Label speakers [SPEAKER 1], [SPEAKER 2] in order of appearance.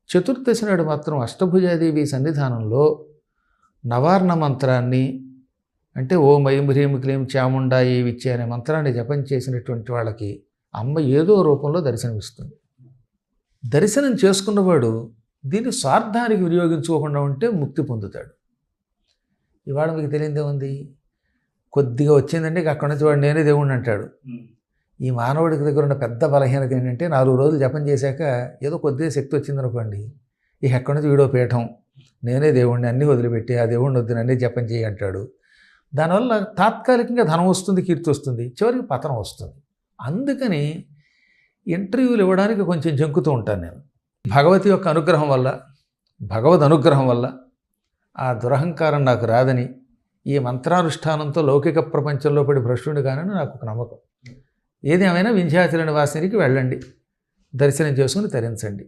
[SPEAKER 1] చతుర్దశి నాడు మాత్రం అష్టభుజాదేవి సన్నిధానంలో నవార్ణ మంత్రాన్ని అంటే ఓం ఐం హ్రీం క్లీం చాముండాయి విచ్చే అనే మంత్రాన్ని జపం చేసినటువంటి వాళ్ళకి అమ్మ ఏదో రూపంలో దర్శనమిస్తుంది. దర్శనం చేసుకున్నవాడు దీన్ని స్వార్థానికి వినియోగించుకోకుండా ఉంటే ముక్తి పొందుతాడు. ఇవాళ మీకు తెలియదే ఉంది, కొద్దిగా వచ్చిందంటే అక్కడి నుంచి వాడు నేనే దేవుణ్ణి అంటాడు. ఈ మానవుడికి దగ్గర ఉన్న పెద్ద బలహీనత ఏంటంటే 4 రోజులు జపం చేశాక ఏదో కొద్దిగా శక్తి వచ్చిందనుకోండి, ఇక ఎక్కడి నుంచి వీడో పీఠం, నేనే దేవుణ్ణి, అన్నీ వదిలిపెట్టి ఆ దేవుణ్ణి వద్దు అన్నీ జపం చేయి అంటాడు. దానివల్ల తాత్కాలికంగా ధనం వస్తుంది, కీర్తి వస్తుంది, చివరికి పతనం వస్తుంది. అందుకని ఇంటర్వ్యూలు ఇవ్వడానికి కొంచెం జంకుతూ ఉంటాను నేను. భగవతి యొక్క అనుగ్రహం వల్ల, భగవద్ అనుగ్రహం వల్ల ఆ దురహంకారం నాకు రాదని, ఈ మంత్రానుష్ఠానంతో లౌకిక ప్రపంచంలో పడి భ్రష్టుని కానని నాకు ఒక నమ్మకం. ఏదేమైనా వింధ్యాచల నివాసినికి వెళ్ళండి, దర్శనం చేసుకుని తరించండి.